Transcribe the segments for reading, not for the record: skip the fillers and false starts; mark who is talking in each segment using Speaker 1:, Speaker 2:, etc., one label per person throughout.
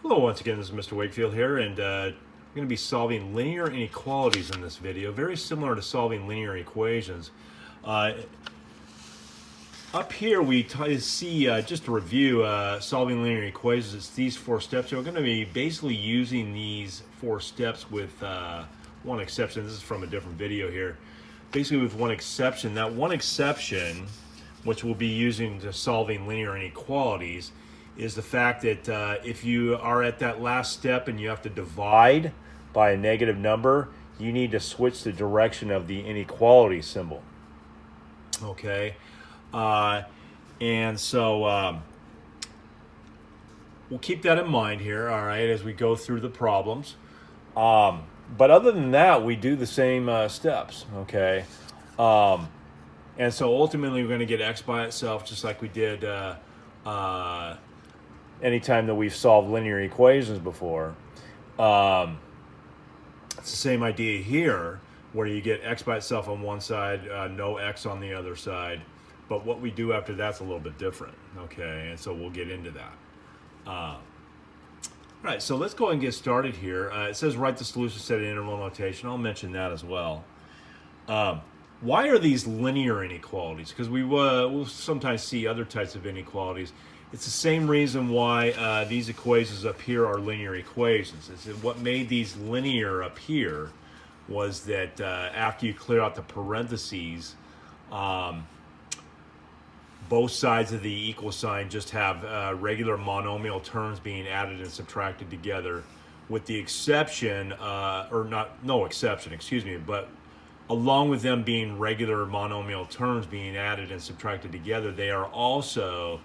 Speaker 1: Hello, once again, this is Mr. Wakefield here, and I'm going to be solving linear inequalities in this video, very similar to solving linear equations. Up here we see, just to review, solving linear equations. It's these four steps. So we're going to be basically using these four steps with one exception. This is from a different video here. Basically with one exception. That one exception, which we'll be using to solving linear inequalities, is the fact that if you are at that last step and you have to divide by a negative number, you need to switch the direction of the inequality symbol. Okay, and so we'll keep that in mind here, all right, as we go through the problems. But other than that, we do the same steps, okay? And so ultimately we're going to get x by itself, just like we did anytime that we've solved linear equations before. It's the same idea here, where you get x by itself on one side, no x on the other side. But what we do after that's a little bit different, okay? And so we'll get into that. All right, so let's go ahead and get started here. It says write the solution set in interval notation. I'll mention that as well. Why are these linear inequalities? Because we'll sometimes see other types of inequalities. It's the same reason why these equations up here are linear equations. What made these linear up here was that after you clear out the parentheses, both sides of the equal sign just have regular monomial terms being added and subtracted together, with the exception, but along with them being regular monomial terms being added and subtracted together, they are also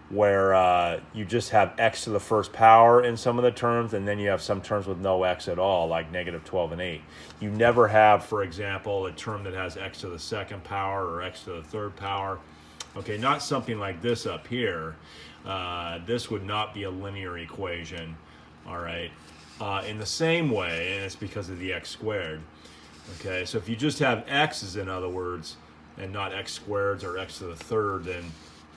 Speaker 1: where you just have x to the first power in some of the terms, and then you have some terms with no x at all, like negative 12 and 8. You never have, for example, a term that has x to the second power or x to the third power. Okay, not something like this up here. This would not be a linear equation, all right? In the same way, and it's because of the x squared. Okay, so if you just have x's, in other words, and not x squareds or x to the third, then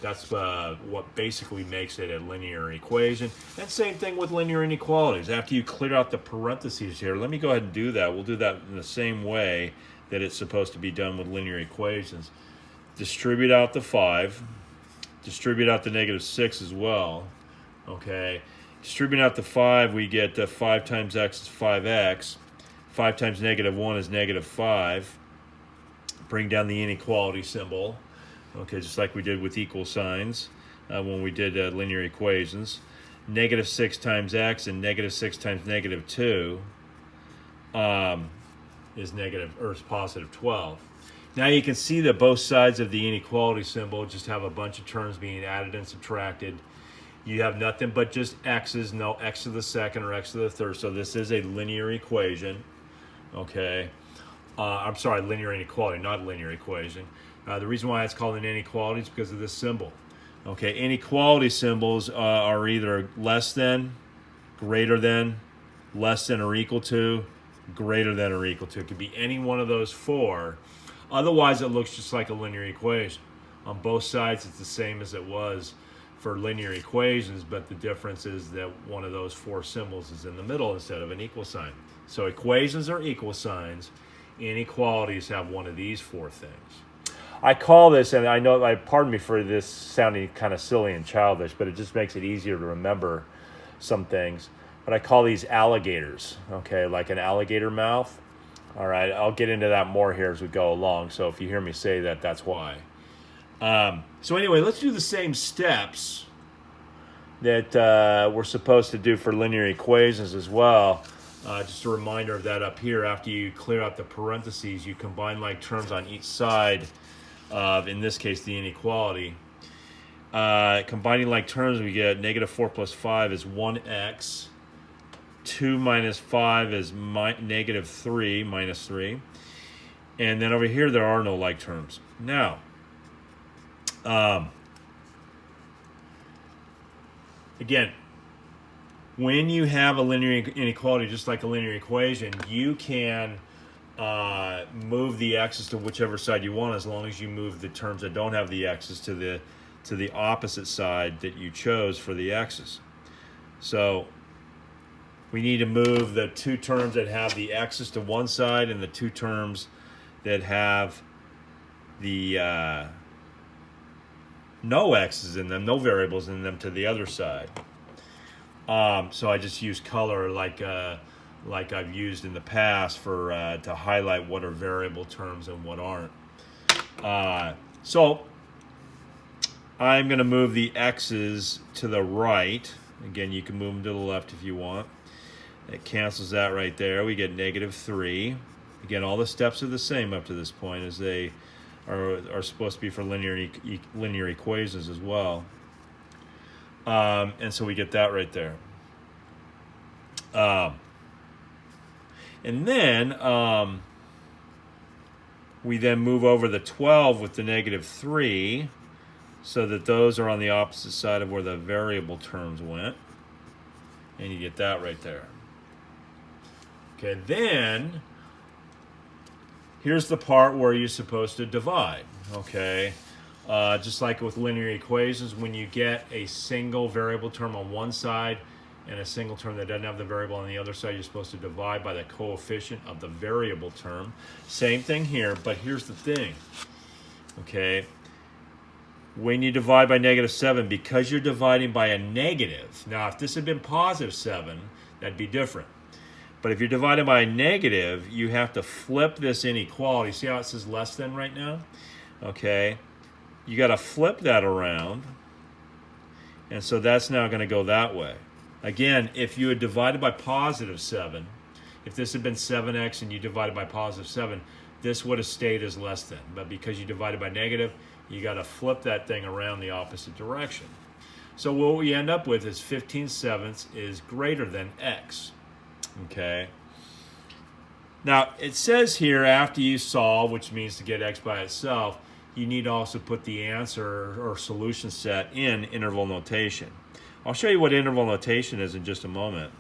Speaker 1: that's what basically makes it a linear equation. And same thing with linear inequalities. After you clear out the parentheses here, let me go ahead and do that. We'll do that in the same way that it's supposed to be done with linear equations. Distribute out the 5. Distribute out the negative 6 as well. Okay. Distribute out the 5, we get 5 times x is 5x. 5 times negative 1 is negative 5. Bring down the inequality symbol. Okay, just like we did with equal signs when we did linear equations. Negative 6 times x and negative 6 times negative 2 is positive 12. Now you can see that both sides of the inequality symbol just have a bunch of terms being added and subtracted. You have nothing but just x's, no x to the second or x to the third. So this is a linear equation. Okay. I'm sorry, linear inequality, not linear equation. The reason why it's called an inequality is because of this symbol. Okay, inequality symbols are either less than, greater than, less than or equal to, greater than or equal to. It could be any one of those four. Otherwise, it looks just like a linear equation. On both sides, it's the same as it was for linear equations, but the difference is that one of those four symbols is in the middle instead of an equal sign. So equations are equal signs. Inequalities have one of these four things. I call this, and I know, pardon me for this sounding kind of silly and childish, but it just makes it easier to remember some things. But I call these alligators, okay, like an alligator mouth. All right, I'll get into that more here as we go along. So if you hear me say that, that's why. So anyway, let's do the same steps that we're supposed to do for linear equations as well. Just a reminder of that up here. After you clear out the parentheses, you combine like terms on each side of, in this case, the inequality. Combining like terms, we get negative 4 plus 5 is 1x. 2 minus 5 is negative 3, minus 3. And then over here, there are no like terms. Now, again, when you have a linear inequality, just like a linear equation, you can move the x's to whichever side you want, as long as you move the terms that don't have the x's to the opposite side that you chose for the x's. So we need to move the two terms that have the x's to one side and the two terms that have the no x's in them, no variables in them, to the other side. So I just use color like I've used in the past for to highlight what are variable terms and what aren't. So I'm going to move the x's to the right. Again, you can move them to the left if you want. It cancels that right there. We get -3. Again, all the steps are the same up to this point, as they are supposed to be for linear equations as well. And so we get that right there. And then we then move over the 12 with the -3, so that those are on the opposite side of where the variable terms went. And you get that right there. Okay, then here's the part where you're supposed to divide. Okay, just like with linear equations, when you get a single variable term on one side and a single term that doesn't have the variable on the other side, you're supposed to divide by the coefficient of the variable term. Same thing here, but here's the thing. Okay, when you divide by -7, because you're dividing by a negative. Now, if this had been +7, that'd be different. But if you're dividing by a negative, you have to flip this inequality. See how it says less than right now? Okay, you got to flip that around. And so that's now going to go that way. Again, if you had divided by +7, if this had been 7x and you divided by +7, this would have stayed as less than. But because you divided by negative, you got to flip that thing around the opposite direction. So what we end up with is 15/7 is greater than x. Okay. Now, it says here after you solve, which means to get x by itself, you need to also put the answer or solution set in interval notation. I'll show you what interval notation is in just a moment.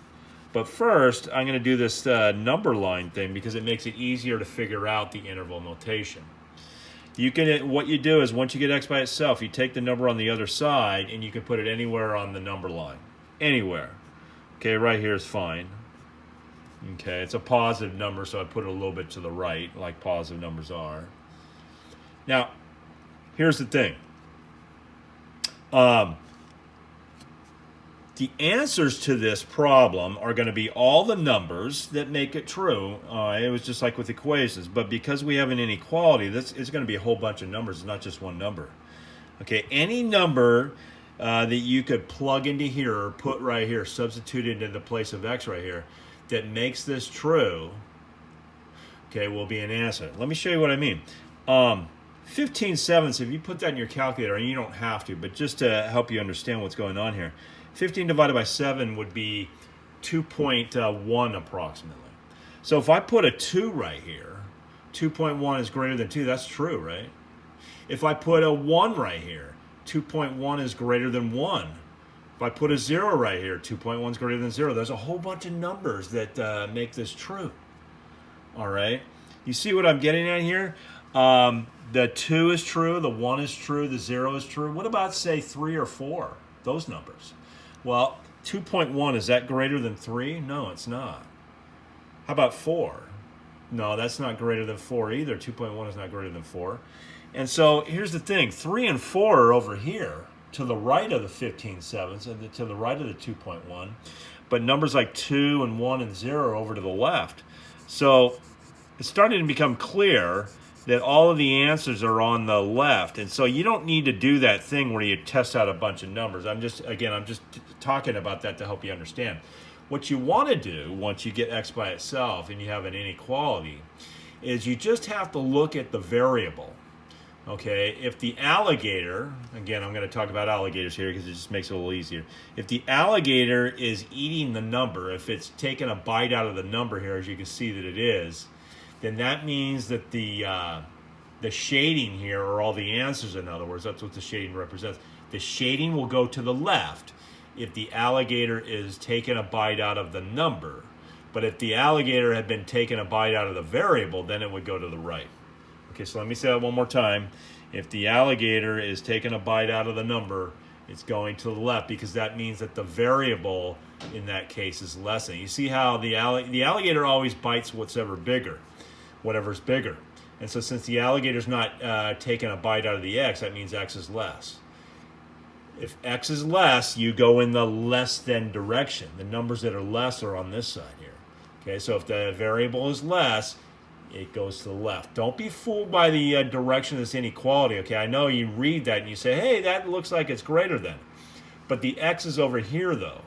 Speaker 1: But first, I'm going to do this number line thing because it makes it easier to figure out the interval notation. What you do is once you get x by itself, you take the number on the other side and you can put it anywhere on the number line. Anywhere. Okay, right here is fine. Okay, it's a positive number, so I put it a little bit to the right, like positive numbers are. Now, here's the thing. The answers to this problem are going to be all the numbers that make it true. It was just like with equations, but because we have an inequality, this is going to be a whole bunch of numbers. It's not just one number. Okay, any number that you could plug into here or put right here, substitute it into the place of x right here, that makes this true, okay, will be an answer. Let me show you what I mean. 15/7, if you put that in your calculator, and you don't have to, but just to help you understand what's going on here, 15 divided by 7 would be 2.1 approximately. So if I put a 2 right here, 2.1 is greater than 2. That's true, right? If I put a 1 right here, 2.1 is greater than 1. If I put a 0 right here, 2.1 is greater than 0. There's a whole bunch of numbers that make this true. All right? You see what I'm getting at here? The 2 is true, the 1 is true, the 0 is true. What about, say, 3 or 4? Those numbers. Well, 2.1, is that greater than 3? No, it's not. How about 4? No, that's not greater than 4 either. 2.1 is not greater than 4. And so here's the thing. 3 and 4 are over here to the right of the 15/7, and to the right of the 2.1. But numbers like 2 and 1 and 0 are over to the left. So it's starting to become clear that all of the answers are on the left. And so you don't need to do that thing where you test out a bunch of numbers. I'm just talking about that to help you understand. What you want to do once you get x by itself and you have an inequality is you just have to look at the variable. Okay, if the alligator, again, I'm going to talk about alligators here because it just makes it a little easier. If the alligator is eating the number, if it's taking a bite out of the number here, as you can see that it is, then that means that the shading here are all the answers, in other words. That's what the shading represents. The shading will go to the left if the alligator is taking a bite out of the number. But if the alligator had been taking a bite out of the variable, then it would go to the right. Okay, so let me say that one more time. If the alligator is taking a bite out of the number It's going to the left because that means that the variable in that case is lessening. You see how the alligator always bites whatever's bigger. And so since the alligator's not taking a bite out of the x, that means x is less. If x is less, you go in the less than direction. The numbers that are less are on this side here. Okay, so if the variable is less, it goes to the left. Don't be fooled by the direction of this inequality. Okay, I know you read that and you say, hey, that looks like it's greater than. But the x is over here, though.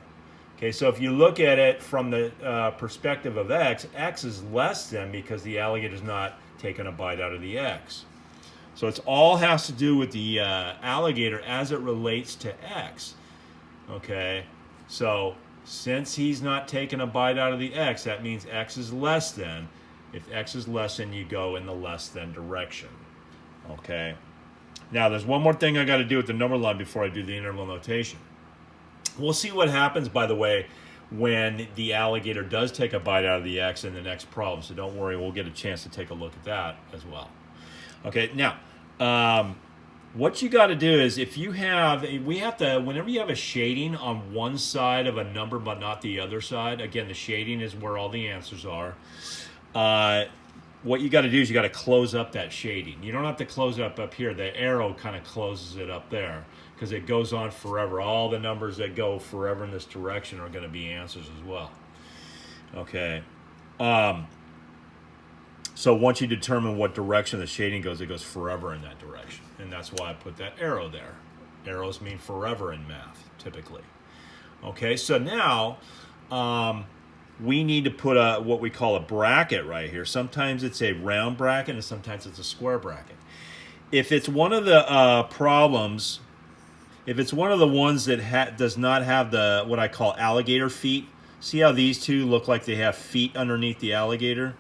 Speaker 1: Okay, so if you look at it from the perspective of x, x is less than because the alligator's not taking a bite out of the x. So it all has to do with the alligator as it relates to x. Okay, so since he's not taking a bite out of the x, that means x is less than. If x is less than, you go in the less than direction. Okay, now there's one more thing I got to do with the number line before I do the interval notation. We'll see what happens, by the way, when the alligator does take a bite out of the x in the next problem. So don't worry, we'll get a chance to take a look at that as well. Okay, now, what you got to do is whenever you have a shading on one side of a number but not the other side, again, the shading is where all the answers are. What you got to do is you got to close up that shading. You don't have to close it up here. The arrow kind of closes it up there because it goes on forever. All the numbers that go forever in this direction are going to be answers as well. Okay. So once you determine what direction the shading goes, it goes forever in that direction. And that's why I put that arrow there. Arrows mean forever in math, typically. Okay, so now we need to put what we call a bracket right here. Sometimes it's a round bracket and sometimes it's a square bracket. If it's one of the problems, if it's one of the ones that does not have the what I call alligator feet, see how these two look like they have feet underneath the alligator?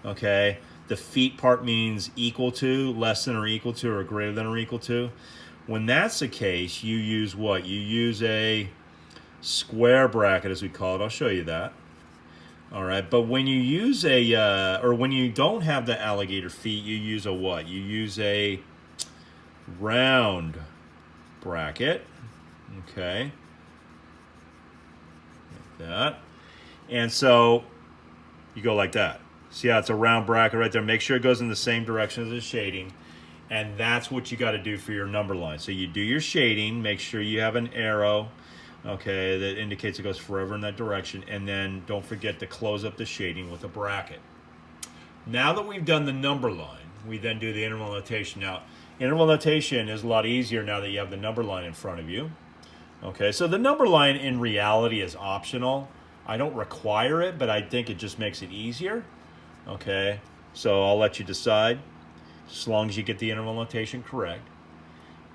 Speaker 1: Okay, the feet part means equal to, less than or equal to, or greater than or equal to. When that's the case, you use what? You use a square bracket, as we call it. I'll show you that. All right, but when you use or when you don't have the alligator feet, you use a what? You use a round bracket. Okay, like that. And so you go like that. See how it's a round bracket right there? Make sure it goes in the same direction as the shading. And that's what you got to do for your number line. So you do your shading, make sure you have an arrow, okay, that indicates it goes forever in that direction. And then don't forget to close up the shading with a bracket. Now that we've done the number line, we then do the interval notation. Now, interval notation is a lot easier now that you have the number line in front of you. Okay, so the number line in reality is optional. I don't require it, but I think it just makes it easier. Okay, so I'll let you decide as long as you get the interval notation correct.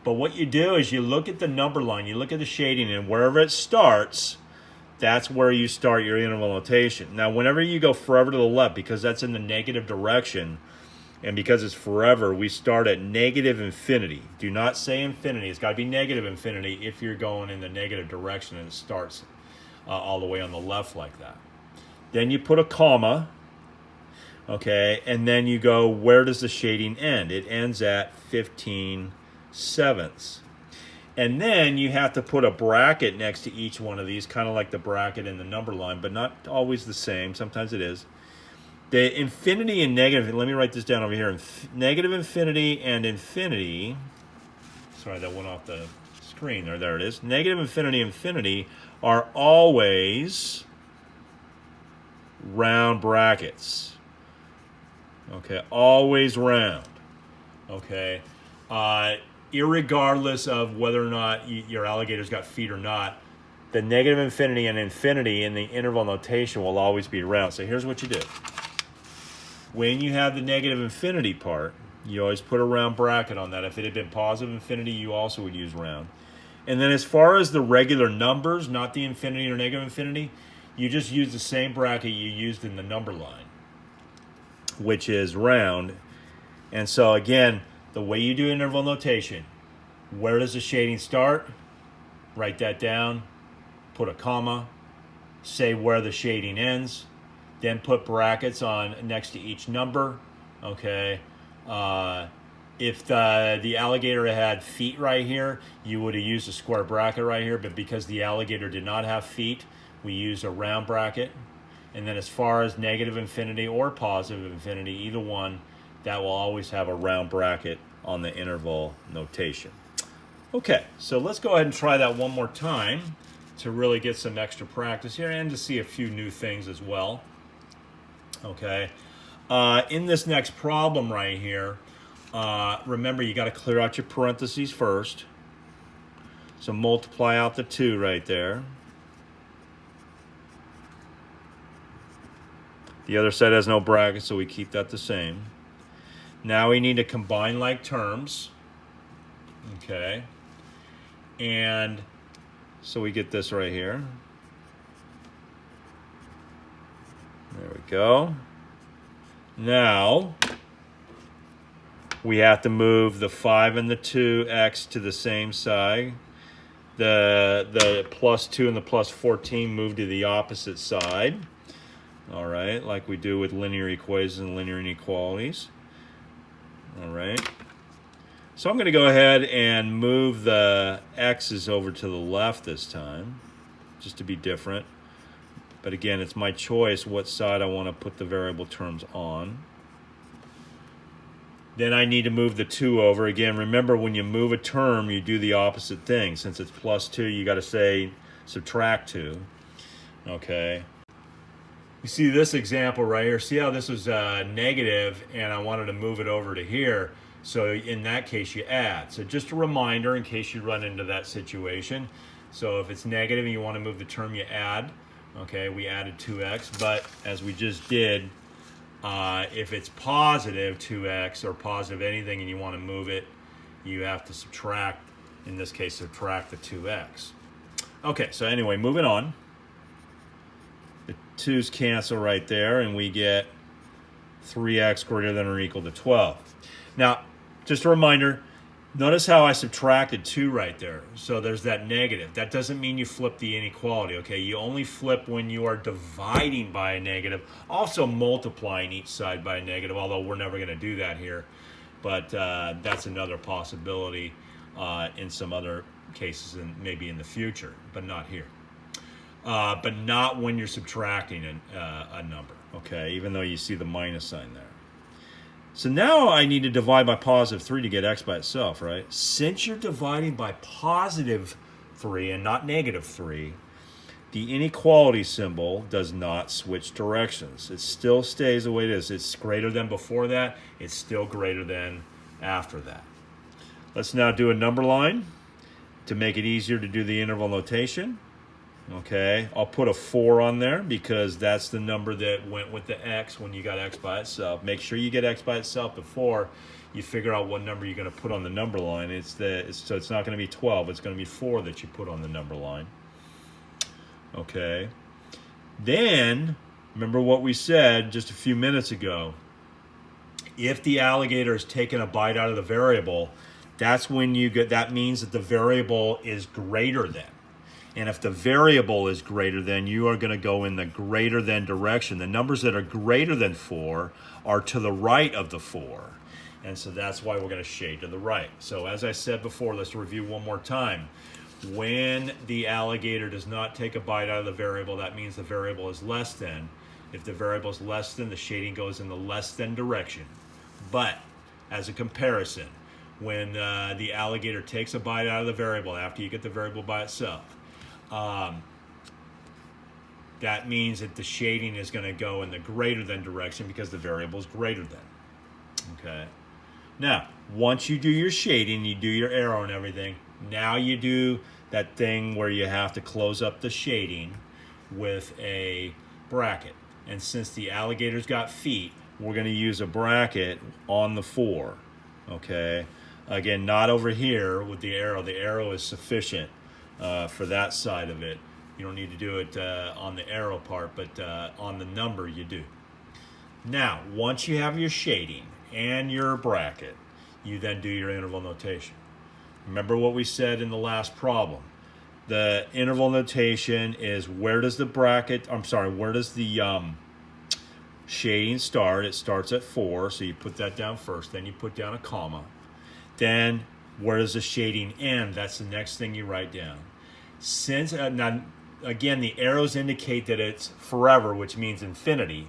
Speaker 1: But what you do is you look at the number line, you look at the shading, and wherever it starts, that's where you start your interval notation. Now, whenever you go forever to the left, because that's in the negative direction, and because it's forever, we start at negative infinity. Do not say infinity. It's got to be negative infinity if you're going in the negative direction and it starts all the way on the left like that. Then you put a comma. Okay, and then you go, where does the shading end? It ends at 15/7. And then you have to put a bracket next to each one of these, kind of like the bracket in the number line, but not always the same. Sometimes it is. The infinity and negative, let me write this down over here. Negative infinity and infinity, sorry, that went off the screen there. There it is. Negative infinity and infinity are always round brackets. Okay, always round. Okay, irregardless of whether or not your alligator's got feet or not, the negative infinity and infinity in the interval notation will always be round. So here's what you do. When you have the negative infinity part, you always put a round bracket on that. If it had been positive infinity, you also would use round. And then as far as the regular numbers, not the infinity or negative infinity, you just use the same bracket you used in the number line, which is round. And so again, the way you do interval notation, where does the shading start? Write that down, put a comma, say where the shading ends, then put brackets on next to each number, okay? if the alligator had feet right here, you would have used a square bracket right here, but because the alligator did not have feet, we used a round bracket. And then as far as negative infinity or positive infinity, either one, that will always have a round bracket on the interval notation. Okay, so let's go ahead and try that one more time to really get some extra practice here and to see a few new things as well. Okay, in this next problem right here, remember you got to clear out your parentheses first. So multiply out the 2 right there. The other side has no bracket, so we keep that the same. Now we need to combine like terms. Okay. And so we get this right here. There we go. Now we have to move the 5 and the 2x to the same side. The plus 2 and the plus 14 move to the opposite side. All right, like we do with linear equations and linear inequalities. All right. So I'm going to go ahead and move the x's over to the left this time, just to be different. But again, it's my choice what side I want to put the variable terms on. Then I need to move the 2 over. Again, remember when you move a term, you do the opposite thing. Since it's plus 2, you got to say subtract 2. Okay. You see this example right here. See how this was negative and I wanted to move it over to here. So in that case, you add. So just a reminder in case you run into that situation. So if it's negative and you want to move the term, you add. Okay, we added 2x. But as we just did, if it's positive 2x or positive anything and you want to move it, you have to subtract, in this case, subtract the 2x. Okay, so anyway, moving on. The 2's cancel right there, and we get 3x greater than or equal to 12. Now, just a reminder, notice how I subtracted 2 right there. So there's that negative. That doesn't mean you flip the inequality, okay? You only flip when you are dividing by a negative, also multiplying each side by a negative, although we're never going to do that here. But that's another possibility in some other cases and maybe in the future, but not here. But not when you're subtracting a number, okay, even though you see the minus sign there. So now I need to divide by positive 3 to get x by itself, right? Since you're dividing by positive 3 and not negative 3, the inequality symbol does not switch directions. It still stays the way it is. It's greater than before that. It's still greater than after that. Let's now do a number line to make it easier to do the interval notation. Okay, I'll put a 4 on there because that's the number that went with the x when you got x by itself. Make sure you get x by itself before you figure out what number you're going to put on the number line. So it's not going to be 12. It's going to be 4 that you put on the number line. Okay. Then, remember what we said just a few minutes ago. If the alligator has taken a bite out of the variable, that's when you get, that means that the variable is greater than. And if the variable is greater than, you are going to go in the greater than direction. The numbers that are greater than 4 are to the right of the 4. And so that's why we're going to shade to the right. So as I said before, let's review one more time. When the alligator does not take a bite out of the variable, that means the variable is less than. If the variable is less than, the shading goes in the less than direction. But as a comparison, when the alligator takes a bite out of the variable after you get the variable by itself, that means that the shading is going to go in the greater than direction because the variable is greater than. Okay. Now, once you do your shading, you do your arrow and everything, now you do that thing where you have to close up the shading with a bracket. And since the alligator's got feet, we're going to use a bracket on the 4. Okay. Again, not over here with the arrow. The arrow is sufficient for that side of it. You don't need to do it on the arrow part, but on the number you do. Now, once you have your shading and your bracket, you then do your interval notation. Remember what we said in the last problem. The interval notation is where does the shading start? It starts at 4, so you put that down first. Then you put down a comma. Then where does the shading end? That's the next thing you write down. Since now, again, the arrows indicate that it's forever, which means infinity.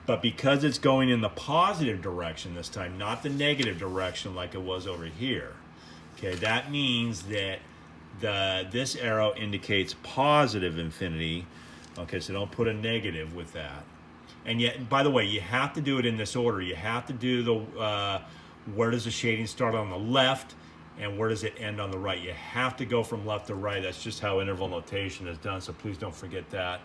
Speaker 1: But because it's going in the positive direction this time, not the negative direction like it was over here, okay, that means that this arrow indicates positive infinity. Okay, so don't put a negative with that. And yet, by the way, you have to do it in this order. You have to do the where does the shading start on the left and where does it end on the right. You have to go from left to right. That's just how interval notation is done, so please don't forget that.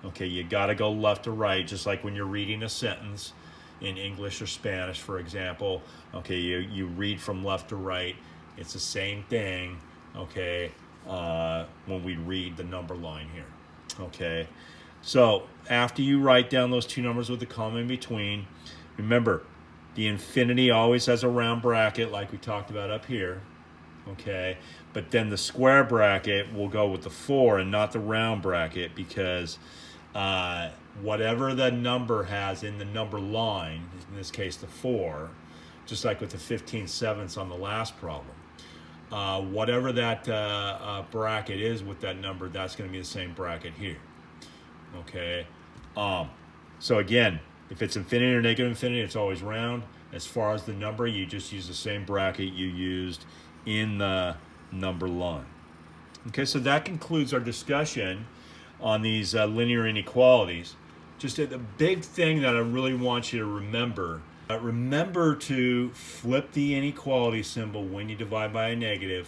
Speaker 1: Okay, you got to go left to right, just like when you're reading a sentence in English or Spanish, for example. Okay, you read from left to right. It's the same thing, okay, when we read the number line here. Okay, so after you write down those two numbers with the comma in between, remember, the infinity always has a round bracket like we talked about up here, okay? But then the square bracket will go with the 4 and not the round bracket, because whatever the number has in the number line, in this case the 4, just like with the 15/7 on the last problem, whatever that bracket is with that number, that's going to be the same bracket here, okay? So again, if it's infinity or negative infinity, it's always round. As far as the number, you just use the same bracket you used in the number line. Okay, so that concludes our discussion on these linear inequalities. Just the big thing that I really want you to remember, remember to flip the inequality symbol when you divide by a negative.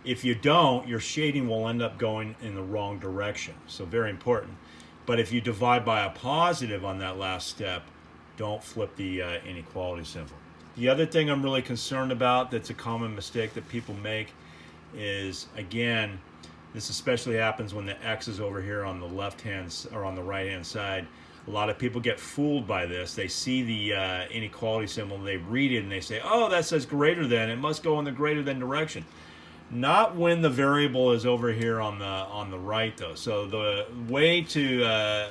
Speaker 1: If you don't, your shading will end up going in the wrong direction. So very important. But if you divide by a positive on that last step, don't flip the inequality symbol. The other thing I'm really concerned about that's a common mistake that people make is, again, this especially happens when the X is over here on the left hand or on the right hand side. A lot of people get fooled by this. They see the inequality symbol, they read it, and they say, oh, that says greater than, it must go in the greater than direction. Not when the variable is over here on the right, though. So the way to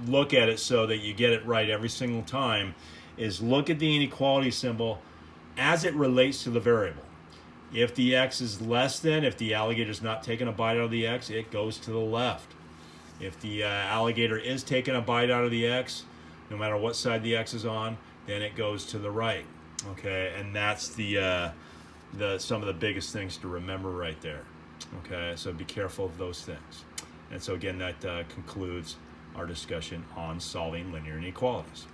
Speaker 1: look at it so that you get it right every single time is look at the inequality symbol as it relates to the variable. If the X is less than, if the alligator's not taking a bite out of the X, it goes to the left. If the alligator is taking a bite out of the X, no matter what side the X is on, then it goes to the right. Okay, and that's some of the biggest things to remember right there. Okay, so be careful of those things. And so again, that concludes our discussion on solving linear inequalities.